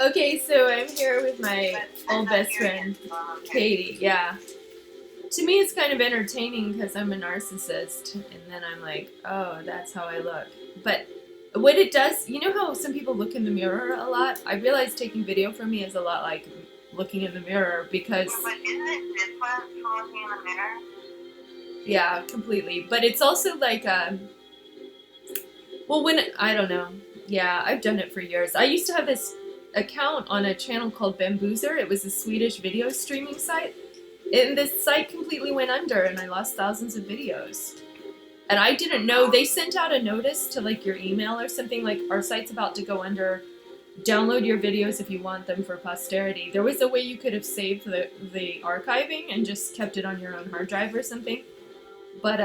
Okay, so I'm here with my old best friend, Katie. Yeah. To me, it's kind of entertaining because I'm a narcissist, and then I'm like, oh, that's how I look. But what it does, you know how some people look in the mirror a lot? I realize taking video for me is a lot like looking in the mirror because. But isn't it different from looking in the mirror? Yeah, completely. But it's also like, well, when I don't know. Yeah, I've done it for years. I used to have this account on a channel called Bamboozer. It was a Swedish video streaming site. And this site completely went under and I lost thousands of videos. And I didn't know. They sent out a notice to like your email or something like, our site's about to go under. Download your videos if you want them for posterity. There was a way you could have saved the archiving and just kept it on your own hard drive or something. But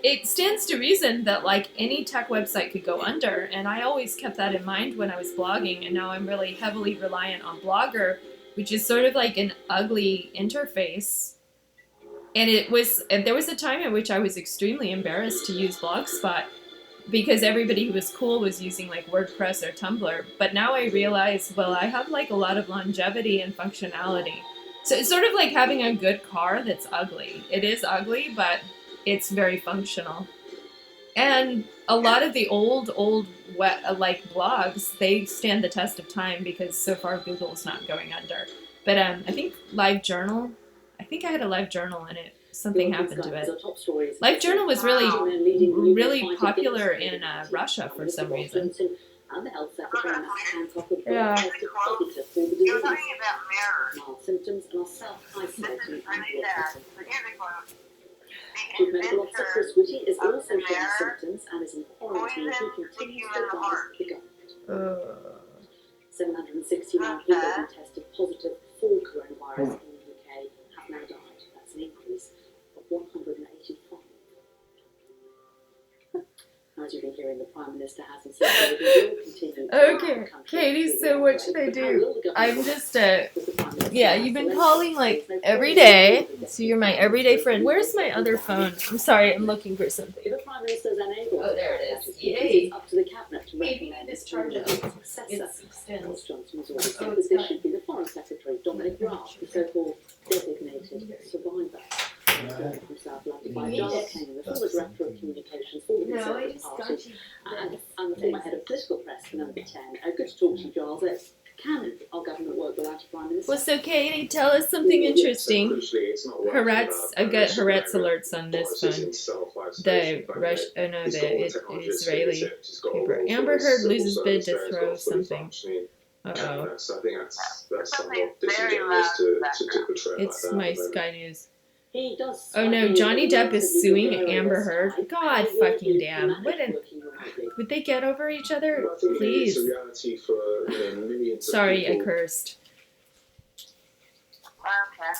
it stands to reason that like any tech website could go under, and I always kept that in mind when I was blogging, and now I'm really heavily reliant on Blogger, which is sort of like an ugly interface. And there was a time in which I was extremely embarrassed to use Blogspot because everybody who was cool was using like WordPress or Tumblr. But now I realize, well, I have like a lot of longevity and functionality. So it's sort of like having a good car that's ugly. It is ugly, but it's very functional. And a lot of the old like blogs, they stand the test of time because so far Google's not going under. But I think LiveJournal, I think I had a LiveJournal in it. Something happened to it. LiveJournal was really popular in Russia for some reason. And the health secretary hands off the Yeah. tested positive for the You're disease. talking about mirrors. Mild symptoms and are self-isolating This is and really sad. But here's the quote. Chief The Medical Officer inventor Chris Whitty is of also the showing mirror symptoms and is in quarantine. He poisons the continues human to advise heart. the government. 769 Not people bad. who tested positive for coronavirus in the UK have now died. That's an increase of 185. As you've been hearing, the Prime Minister hasn't said whether he will continue. Okay, Katie, so what should I do? I'm just yeah, you've been calling like every day, so you're my everyday friend. Where's my other phone? I'm sorry, I'm looking for something. If the Prime Minister is unable Oh, there it to is. it Yay. is up to the Cabinet to Maybe recommend this charger its successor. extends. Boris Johnson has already Oh, said it's that this not. should be the Foreign Secretary, Dominic Raab, the so-called designated survivor. From South London by You Giles need it. Kane, the former Director of Communications for the No, I Conservative just Party, got you. and the former Head of Political Press for Number 10. Good to talk to you, Giles. Can our government work without a Prime Minister? Well, so Katie, tell us something interesting. Haaretz, I've got Haaretz alerts on this phone. The Israeli paper. Amber Heard loses bid to throw something. Uh-oh. So I think that's somewhat Something very disingenuous to loud portray It's like that. my at the moment. Sky News. He does. Oh no, Johnny Depp is suing Amber Heard. God fucking damn. What an... Would they get over each other? Well, I think Please. it's a reality for millions of Sorry, I people. cursed. Okay.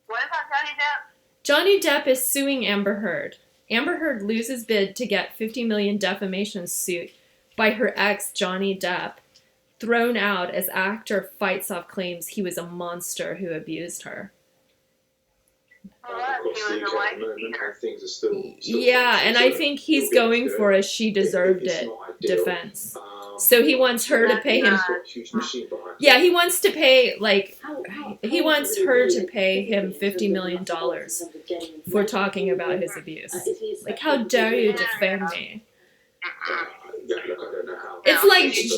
What about Johnny Depp? Johnny Depp is suing Amber Heard. Amber Heard loses bid to get $50 million defamation suit by her ex, Johnny Depp, thrown out as actor fights off claims he was a monster who abused her. Well, Of course, he the was a UK at wife the moment, beater. and things are still Yeah, and I think he's going for a she deserved It's it not ideal. defense. So he wants her to pay him. He's got a huge machine behind him. Yeah, he wants to pay, like, he wants her to pay him $50 million for talking about his abuse. Like, how dare you defend me? Yeah, look, I don't know how. It's like- It's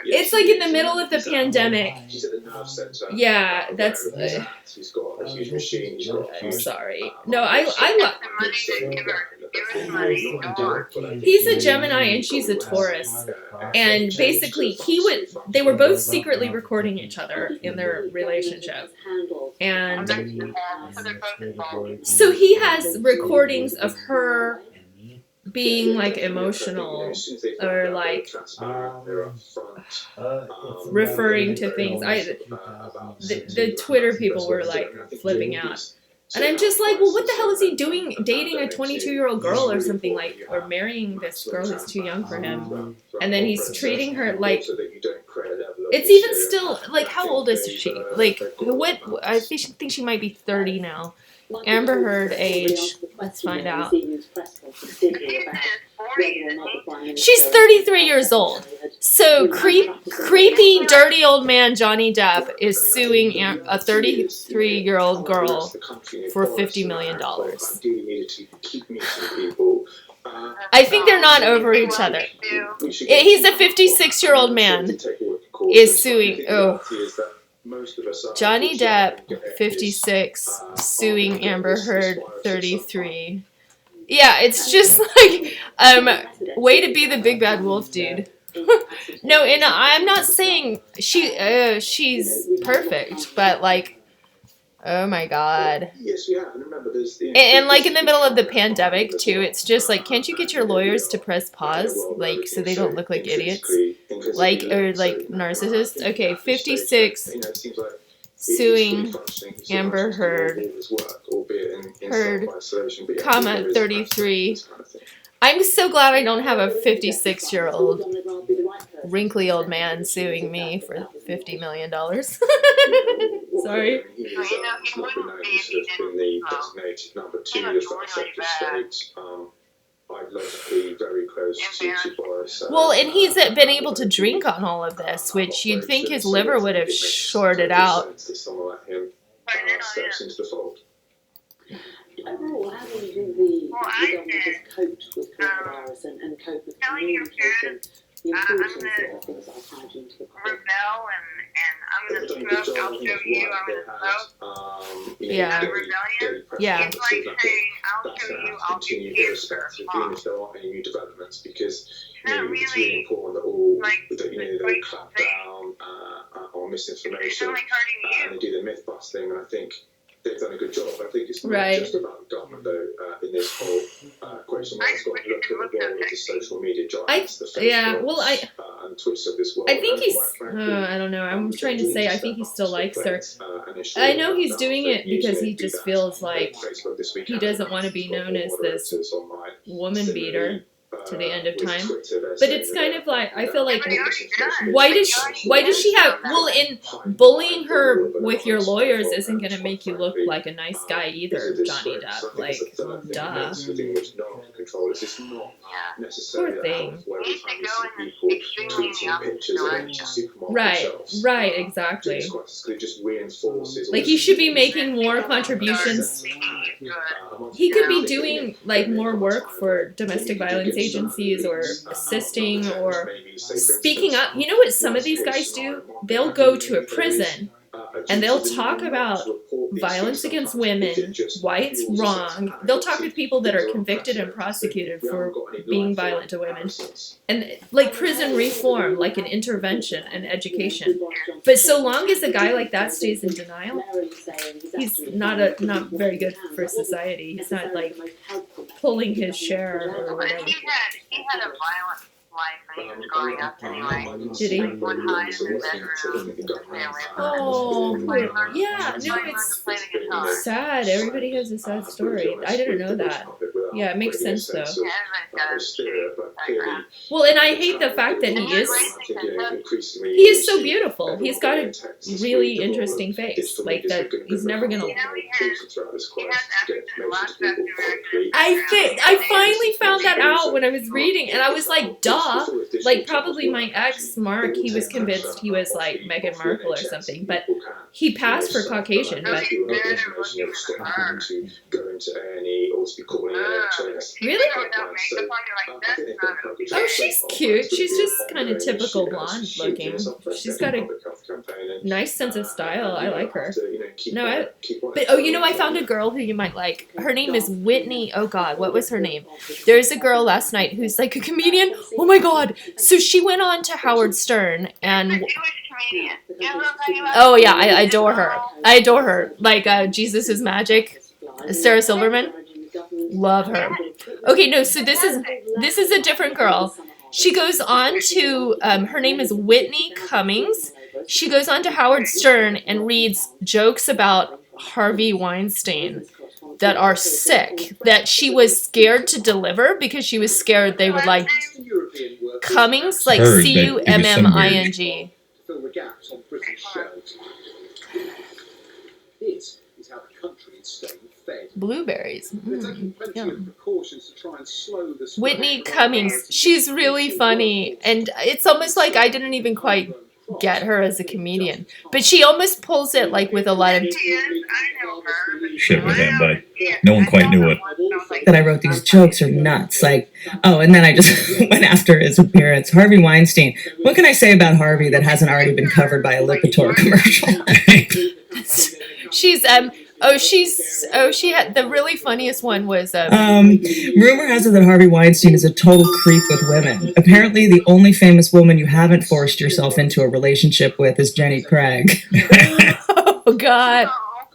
It's like in the middle of the pandemic. He's at the nerve center. Yeah, that's... Wherever he's at, he's got a huge machine. He's got a I'm huge, sorry. No, I love... Give her money. Go on. He's a Gemini and she's a Taurus. And basically, they were both secretly recording each other in their relationship. And So they're both involved. so he has recordings of her being, like, emotional or, like, referring to things. The Twitter people were, like, flipping out. And I'm just like, well, what the hell is he doing dating a 22-year-old girl or something, like, or marrying this girl who's too young for him? And then he's treating her like, It's even still like, how old is she? Like, what? I think she might be 30 now. Amber Heard age. Let's find out. She's 33 years old. So creepy, dirty old man Johnny Depp is suing a 33-year-old girl for $50 million. I think they're not over each other. He's a 56-year-old man is suing. Oh, Johnny Depp, 56, suing Amber Heard, 33. Yeah, it's just like, way to be the big bad wolf, dude. No, and I'm not saying she's perfect, but like, oh my god. Yes, we have. And remember, And like in the middle of the pandemic too, it's just like, can't you get your lawyers to press pause, like, so they don't look like idiots, like, or like narcissists? Okay, 56, suing Amber Heard, comma 33. I'm so glad I don't have a 56-year-old wrinkly old man suing me for $50 million. Sorry. Well, and he's been able to drink on all of this, which you'd think his liver would have shorted out. Overall, how do you do the just cope with coronavirus and cope with communicating the importance of things like hygiene to the public? Rebel and I'm gonna smoke, I'll show you, I'm gonna smoke. Yeah. Rebellion. Yeah. It's like saying, I'll show you, I'll do cancer. Even if there aren't any new developments, because It's not it's really really important that all like that they clamp down on it's misinformation only hurting and you. they do the myth busting, and I think they've done a good job. I think it's not Right. just about the government though in this whole question. One's got to look at the role of the social media giants, the Facebooks, and Twitter of this world. I think and he's, quite frankly, I don't know, I'm trying to say, I think he still likes her. and ensure I know he's that doing it usually because he they do just that. feels like Facebook this week he doesn't want to be known as this woman beater to the end of time. But it's kind of like, I feel like, why does she have, well, in bullying her with your lawyers isn't going to make you look like a nice guy either, Johnny Depp. Like, duh. Poor thing. Right, exactly. Like, he should be making more contributions. He could be doing, like, more work for domestic violence agencies or assisting or speaking up. You know what some of these guys do? They'll go to a prison and they'll talk about violence against women, why it's wrong. They'll talk with people that are convicted and prosecuted for being violent to women. And like prison reform, like an intervention and education. But so long as a guy like that stays in denial, he's not very good for society. He's not like pulling his share or whatever. He had a violent life when he was growing up anyway. Did he? Like, would hide in his bedroom. Oh, yeah, no, it's sad. Everybody has a sad story. I didn't know that. Yeah, it makes sense though. Well, and I hate the fact that he is so beautiful. He's got a really interesting face. Like that, he's never gonna. I finally found that out when I was reading, and I was like, duh. Like probably my ex Mark, he was convinced he was like Meghan Markle or something, but he passed for Caucasian. But really? Oh, she's cute. She's just kind of typical blonde looking. She's got a nice sense of style. I like her. No, but oh, you know, I found a girl who you might like. Her name is Whitney. Oh God, what was her name? There's a girl last night who's like a comedian. Oh my God! So she went on to Howard Stern and. Oh yeah, I adore her. I adore her. Like Jesus is Magic. Sarah Silverman. Love her. Okay, no, so this is a different girl. She goes on to her name is Whitney Cummings. She goes on to Howard Stern and reads jokes about Harvey Weinstein that are sick, that she was scared to deliver because she was scared they would like Cummings, like Cumming. fill the gaps on British shelves. This is how the country is staying fed. Blueberries. They're taking plenty Yum. of precautions to try and slow the spread. Whitney Cummings. She's really funny, and it's almost like I didn't even quite get her as a comedian, but she almost pulls it like with a lot of. She is. I know her. But Shit with him, but yeah, no one quite I knew know it. her once, so, like, That I wrote these jokes are nuts. Like, oh, and then I just went after his appearance. Harvey Weinstein. What can I say about Harvey that hasn't already been covered by a Lipitor commercial? She's she had the really funniest one was Rumor has it that Harvey Weinstein is a total creep with women. Apparently, the only famous woman you haven't forced yourself into a relationship with is Jenny Craig. oh god.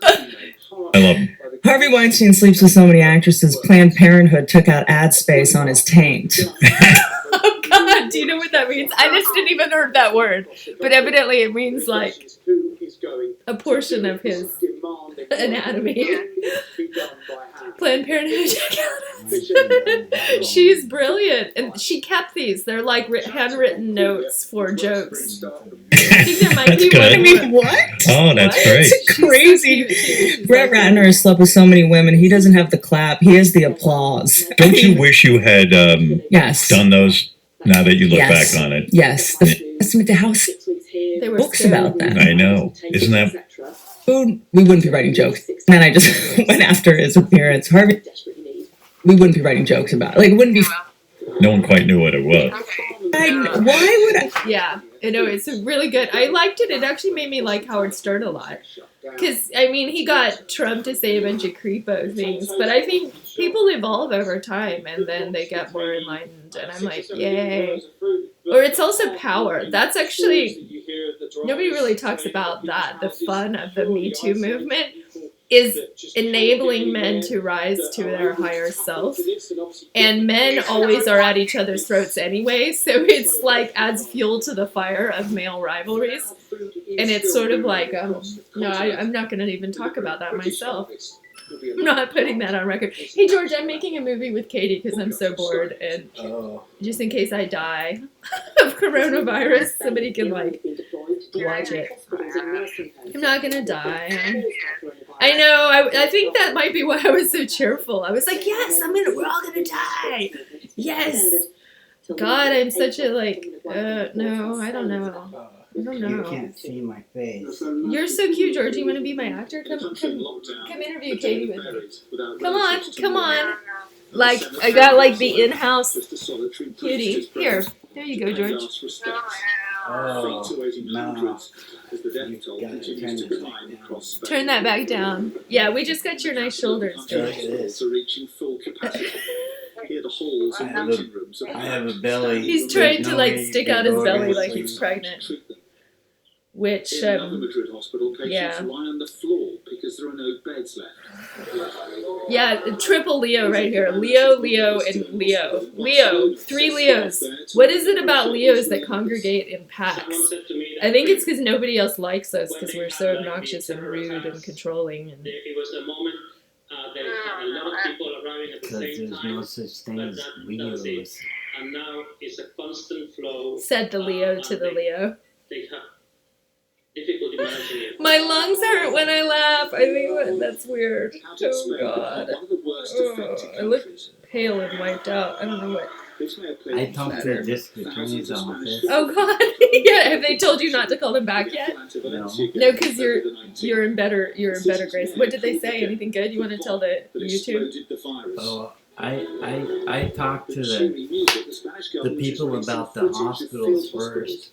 I love him. Harvey Weinstein sleeps with so many actresses, Planned Parenthood took out ad space on his taint. Oh god, do you know what that means? I just didn't even heard that word, but evidently it means like a portion of his anatomy. Planned Parenthood. She's brilliant, and she kept these. They're like handwritten notes for jokes. I think there might That's be good. one. I mean, what? Oh, that's What? great. It's crazy. She's Brett like- Ratner has slept with so many women, he doesn't have the clap, he has the applause. Don't you wish you had Yes. done those now that you look Yes. back on it? Yes. The house They were books so- about that. I know. Isn't that- We wouldn't be writing jokes. And then I just went after his appearance. Harvey, we wouldn't be writing jokes about it. Like, it wouldn't be. No one quite knew what it was. Why would I? Yeah, I know, it's really good. I liked it. It actually made me like Howard Stern a lot. Because, I mean, he got Trump to say a bunch of creepo things, but I think people evolve over time and then they get more enlightened, and I'm like, yay. Or it's also power. That's actually, nobody really talks about that. The fun of the Me Too movement is enabling men to rise to their higher self. And men always are at each other's throats anyway, so it's like adds fuel to the fire of male rivalries. And it's sort of like, no, I'm not going to even talk about that myself. I'm not putting that on record. Hey, George, I'm making a movie with Katie because I'm so bored. And just in case I die of coronavirus, somebody can, like, watch it. I'm not going to die. I know. I think that might be why I was so cheerful. I was like, yes, we're all going to die. Yes. God, I'm such a, like, no, I don't know. I don't You know. can't see my face. You're so cute, George. You want to be my actor? Come interview Katie with me. Come on. Like, I got like the in-house cutie. Here, there you go, George. Oh, no. Turn that back down. Yeah, we just got your nice shoulders, George. I have a belly. He's trying to like stick out his belly like he's pregnant. Which, yeah. Yeah, triple Leo right here. Leo, and Leo. Leo. 3 Leos. What is it about Leos that congregate in packs? I think it's because nobody else likes us because we're so obnoxious and rude and controlling. And Because there's no such thing as Leos. said the Leo to the Leo. My lungs hurt when I laugh. I think that's weird. Oh God. Oh, I look pale and wiped out. I don't know what. I talked to the district attorney's office. Oh God. Yeah. Have they told you not to call them back yet? No. No, because you're in better grace. What did they say? Anything good? You want to tell the YouTube? Oh, I talked to the people about the hospitals first.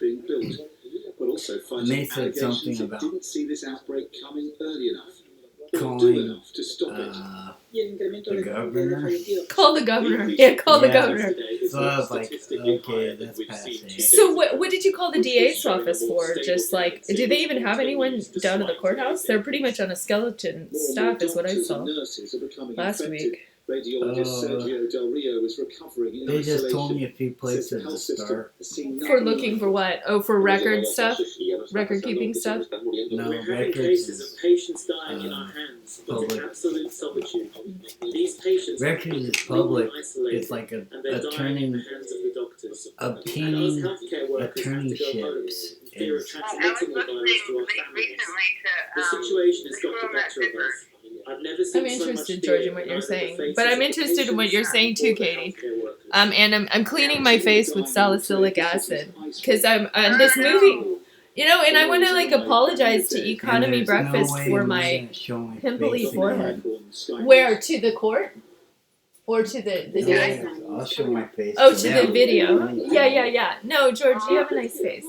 And they said something about calling the governor. Call the governor. Yeah, call the governor. So I was like, okay, that's passé. So what did you call the DA's office for? Just like, do they even have anyone down at the courthouse? They're pretty much on a skeleton staff is what I saw last week. Radiologist Sergio Del Rio is recovering in They just told isolation. me a few places to start. For looking for what? Oh, for record stuff? Record keeping stuff? No, We're having records cases is of patients dying in our hands. It's public. an absolute solitude. These patients Records is are public. isolated, It's like and they're dying in obtaining the hands of the doctors. obtaining And us healthcare workers have to go home attorneyships fear of is. I was transmitting the virus to our listening families. recently The to situation has the got the Corona better of Clipper. us. I've never seen I'm so much interested, fear George, in what in you're either the saying, faces but of I'm the interested in what you're patients saying or too, the Katie. healthcare workers. And I'm cleaning my face with salicylic acid because I'm on this Oh, movie, no. you know, and I want to like apologize to Economy And there's Breakfast no way for I'm my gonna show my pimply face in forehead. there. Where, to the court or to the No, guy? I'll show my face. Oh, to the them. video. Yeah. No, George, you have a nice face.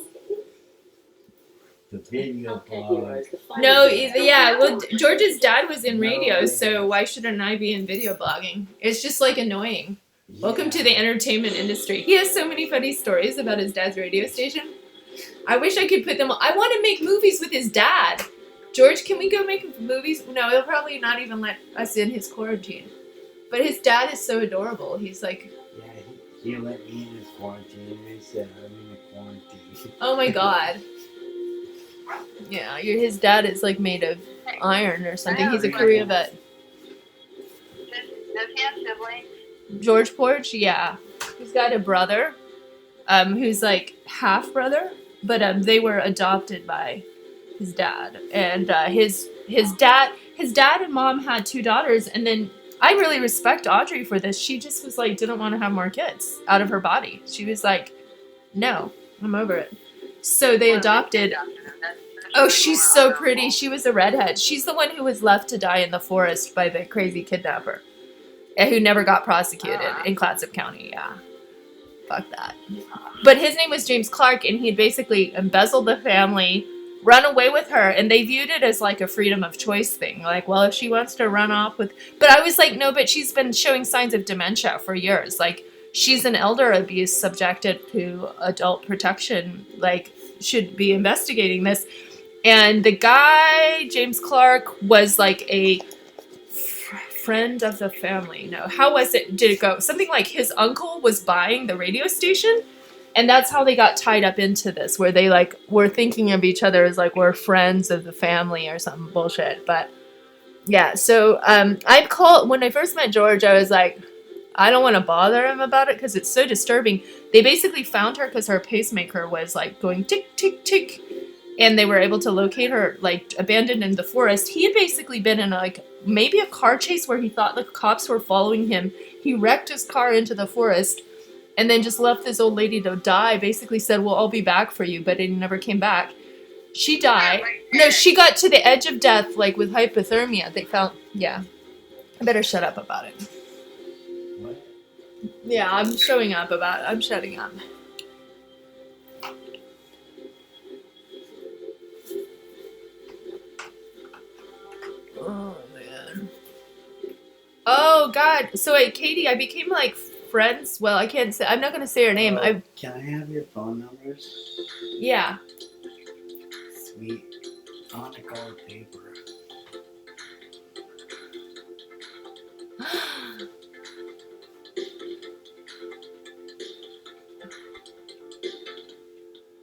The video Healthcare blog. heroes, the fight No, against yeah. Well, healthcare George's dad was in No radio, way. so why shouldn't I be in video blogging? It's just like annoying. Welcome to the entertainment industry. He has so many funny stories about his dad's radio station. I wish I could put them. I want to make movies with his dad. George, can we go make movies? No, he'll probably not even let us in his quarantine. But his dad is so adorable. He's like, Yeah, he let me in his quarantine. He said I'm in a quarantine. oh my god. Yeah, his dad is like made of iron or something. He's a Korea vet. Does he have siblings? George Porch, yeah. He's got a brother, who's like half brother, but they were adopted by his dad. And his dad and mom had 2 daughters, and then I really respect Audrey for this. She just was like didn't want to have more kids out of her body. She was like, no, I'm over it. So they adopted. Oh, she's so pretty. She was a redhead. She's the one who was left to die in the forest by the crazy kidnapper, and who never got prosecuted in Clatsop County. Yeah, fuck that. But his name was James Clark, and he had basically embezzled the family, run away with her, and they viewed it as like a freedom of choice thing. Like, well, if she wants to run off with, but I was like, no, but she's been showing signs of dementia for years. Like, she's an elder abuse subjected to adult protection. Like, should be investigating this. And the guy, James Clark, was like a friend of the family. No, how was it? Did it go? Something like his uncle was buying the radio station, and that's how they got tied up into this, where they like were thinking of each other as like we're friends of the family or some bullshit. But yeah, so I'd call when I first met George, I was like, I don't want to bother him about it because it's so disturbing. They basically found her because her pacemaker was like going tick tick tick. And they were able to locate her, like, abandoned in the forest. He had basically been in, like, maybe a car chase where he thought the cops were following him. He wrecked his car into the forest and then just left this old lady to die. Basically said, well, I'll be back for you, but he never came back. She died. No, she got to the edge of death, like, with hypothermia. They found, yeah. I better shut up about it. What? Yeah, I'm shutting up. Oh, man. Oh, God. So, wait, Katie, I became, like, friends. Well, I can't say. I'm not going to say her name. Can I have your phone numbers? Yeah. Sweet. I want to call it paper.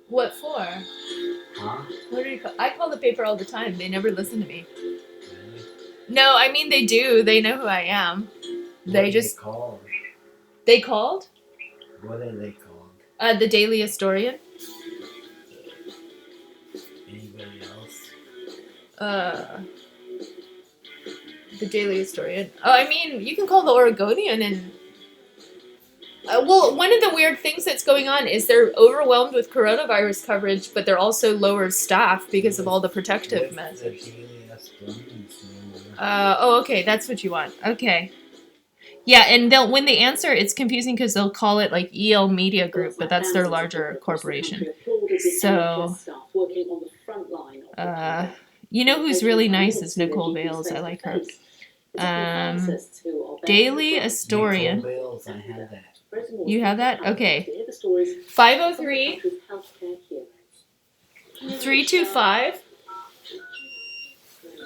What for? Huh? What do you call? I call the paper all the time. They never listen to me. Really? No, I mean, they do. They know who I am. They just. Called? They called? What are they called? The Daily Historian. Anybody else? The Daily Historian. Oh, I mean, you can call the Oregonian and. Well, one of the weird things that's going on is they're overwhelmed with coronavirus coverage, but they're also lower staff because of all the protective measures. Oh, okay, that's what you want. Okay. Yeah, and when they answer, it's confusing because they'll call it like EL Media Group, but that's their larger corporation. So, you know who's really nice is Nicole Bales. I like her. Daily Historian. Nicole Bales, I have that. You have that? Okay. 503 325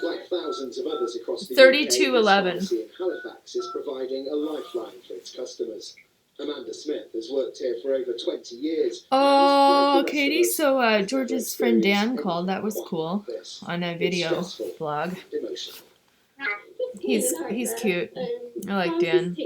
Like thousands of others across the 3211. UK, in Halifax is providing a lifeline for its customers. Amanda Smith has worked here for over 20 years. Oh, Katie, so George's friend Dan called. That was cool on a video blog. Emotional. He's cute. I like Dan.